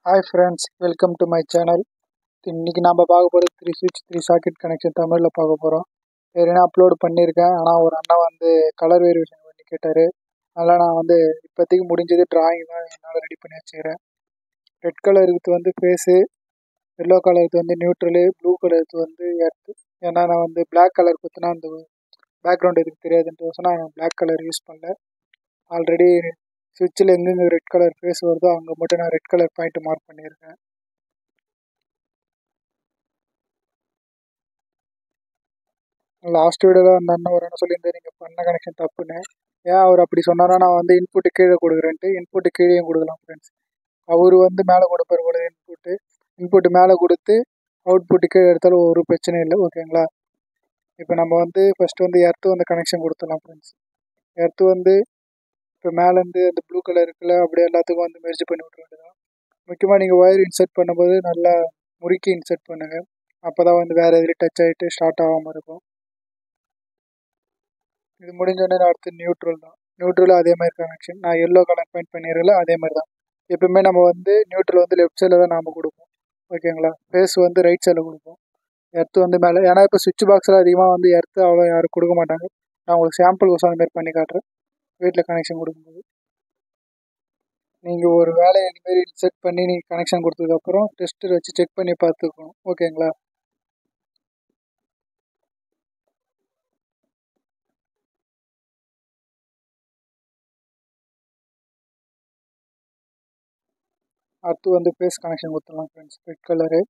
Hi friends, welcome to my channel. இன்னைக்கு நம்ம பார்க்க போகிறது 3 switch 3 சாக்கெட் கனெக்ஷன் தமிழில் பார்க்க போகிறோம். ஏற்கனவே அப்லோடு பண்ணியிருக்கேன். ஆனால் ஒரு அண்ணா கலர் வேரியேஷன் பண்ணி கேட்டார். அதனால் நான் இப்போதைக்கு முடிஞ்சது டிராயிங் தான் என்னால் ரெடி பண்ணி வச்சுக்கிறேன். ரெட் கலருக்கு ஃபேஸு, எல்லோ கலருக்கு நியூட்ரலு, ப்ளூ கலருக்கு எர்த்து. ஏன்னா நான் பிளாக் கலர் குத்தினா அந்த பேக்ரவுண்ட் எதுக்கு தெரியாதுன்ட்டு நான் பிளாக் கலர் யூஸ் பண்ணல. ஆல்ரெடி ஸ்விட்சில் எங்கெங்கே ரெட் கலர் ஃபேஸ் வருதோ அங்கே மட்டும் நான் ரெட் கலர் பாயிண்ட் மார்க் பண்ணியிருக்கேன். லாஸ்ட் வீடியோவில் அந்த அண்ணன் ஒரு என்ன சொல்லியிருந்தார், நீங்கள் பண்ண கனெக்ஷன் தப்புன்னு. ஏன் அவர் அப்படி சொன்னாரா, நான் இன்புட்டு கீழே கொடுக்குறேன்ட்டு இன்புட்டு கீழேயும் கொடுக்கலாம் ஃப்ரெண்ட்ஸ். அவர் மேலே கொடுப்பார் போல இன்புட்டு மேலே கொடுத்து அவுட்புட்டு கீழே எடுத்தாலும் ஒரு பிரச்சனையும் இல்லை. ஓகேங்களா? இப்போ நம்ம ஃபஸ்ட்டு எர்த்து கனெக்ஷன் கொடுத்துடலாம் ஃப்ரெண்ட்ஸ். எர்த்து இப்போ மேலேருந்து அந்த ப்ளூ கலர் இருக்குல்ல, அப்படியே எல்லாத்துக்கும் மெர்ஜ் பண்ணி விட்ற வேண்டியதான். முக்கியமாக நீங்கள் ஒயர் இன்சர்ட் பண்ணும்போது நல்லா முறுக்கி இன்சர்ட் பண்ணுங்கள். அப்போ தான் வேறு எதிரி டச் ஆகிட்டு ஸ்டார்ட் ஆகாமல் இருக்கும். இது முடிஞ்சோடனே அடுத்து நியூட்ரல் தான். நியூட்ரலும் அதே மாதிரி கனெக்ஷன் நான் எல்லோ கலர் பாயிண்ட் பண்ணிடுறல அதே மாதிரி தான். எப்பவுமே நம்ம நியூட்ரல் லெஃப்ட் சைடில் தான் நாம் கொடுப்போம். ஓகேங்களா? ஃபேஸ் ரைட் சைடில் கொடுப்போம். எர்த்து மேலே. ஏன்னா இப்போ சுவிட்ச் பாக்ஸில் அதிகமாக எர்த்து அவ்வளோ யாரும் கொடுக்க மாட்டாங்க. நான் உங்களுக்கு சாம்பிள் கோசம் அந்த மாதிரி பண்ணி காட்டுறேன். வீட்டில் கனெக்ஷன் கொடுக்கும்போது நீங்கள் ஒரு வேலையை இதுமாரி செட் பண்ணி நீங்கள் கனெக்ஷன் கொடுத்ததுக்கப்புறம் டெஸ்டர் வச்சு செக் பண்ணி பார்த்துக்கணும். ஓகேங்களா? அடுத்து ஃபேஸ் கனெக்ஷன் கொடுத்துடலாம் ஃப்ரெண்ட்ஸ். ரெட் கலரு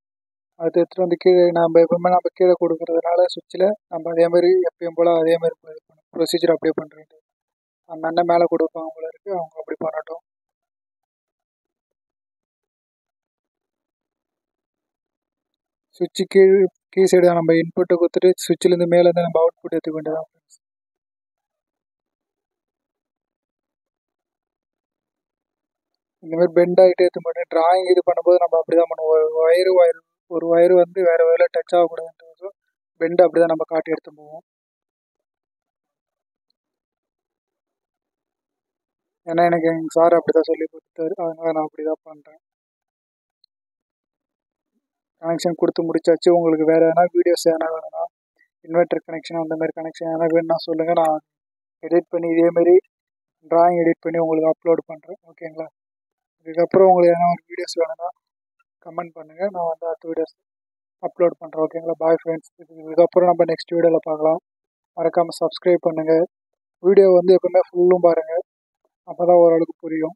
அது எடுத்துகிட்டு கீழே நம்ம எப்பவுமே நம்ம கீழே கொடுக்குறதுனால சுவிட்சில் நம்ம அதேமாதிரி எப்பயும் போல் அதேமாதிரி ப்ரொசீஜர் அப்படியே பண்ணுறது. அந்த அண்ணன் மேலே கொடுப்பாங்க போல இருக்குது, அவங்க அப்படி பண்ணட்டும். சுவிட்சு கீழ் சைடு நம்ம இன்புட்டை கொடுத்துட்டு சுவிட்சிலேருந்து மேலேருந்து நம்ம அவுட்புட் எடுத்துக்க வேண்டியதான் ஃப்ரெண்ட்ஸ். இந்தமாதிரி பெண்ட் ஆகிட்டே எடுத்து மாட்டேன். ட்ராயிங் இது பண்ணும்போது நம்ம அப்படி தான் பண்ணுவோம். ஒரு ஒயரு வேறு வயரில் டச் ஆகக்கூடாதுன்றது பெண்டு அப்படி தான் நம்ம காட்டி எடுத்து போவோம். ஏன்னா எனக்கு எங்கள் சார் அப்படி தான் சொல்லி கொடுத்தாரு. அதனால் நான் அப்படி தான் பண்ணுறேன். கனெக்ஷன் கொடுத்து முடிச்சாச்சு. உங்களுக்கு வேறு எதனா வீடியோஸ் எதனா வேணும்னா இன்வெர்டர் கனெக்ஷன் அந்த மாதிரி கனெக்ஷன் எதனா வேணும்னா சொல்லுங்கள். நான் எடிட் பண்ணி இதேமாரி ட்ராயிங் எடிட் பண்ணி உங்களுக்கு அப்லோட் பண்ணுறேன். ஓகேங்களா? இதுக்கப்புறம் உங்களுக்கு எதனா ஒரு வீடியோஸ் வேணும்னா கமெண்ட் பண்ணுங்கள். நான் அடுத்த வீடியோஸ் அப்லோட் பண்ணுறேன். ஓகேங்களா? Bye friends. இதுக்கப்புறம் நம்ம நெக்ஸ்ட் வீடியோவில் பார்க்கலாம். மறக்காமல் சப்ஸ்கிரைப் பண்ணுங்கள். வீடியோ எப்பவுமே ஃபுல்லும் பாருங்கள். அப்போ தான் ஓரளவுக்கு புரியும்.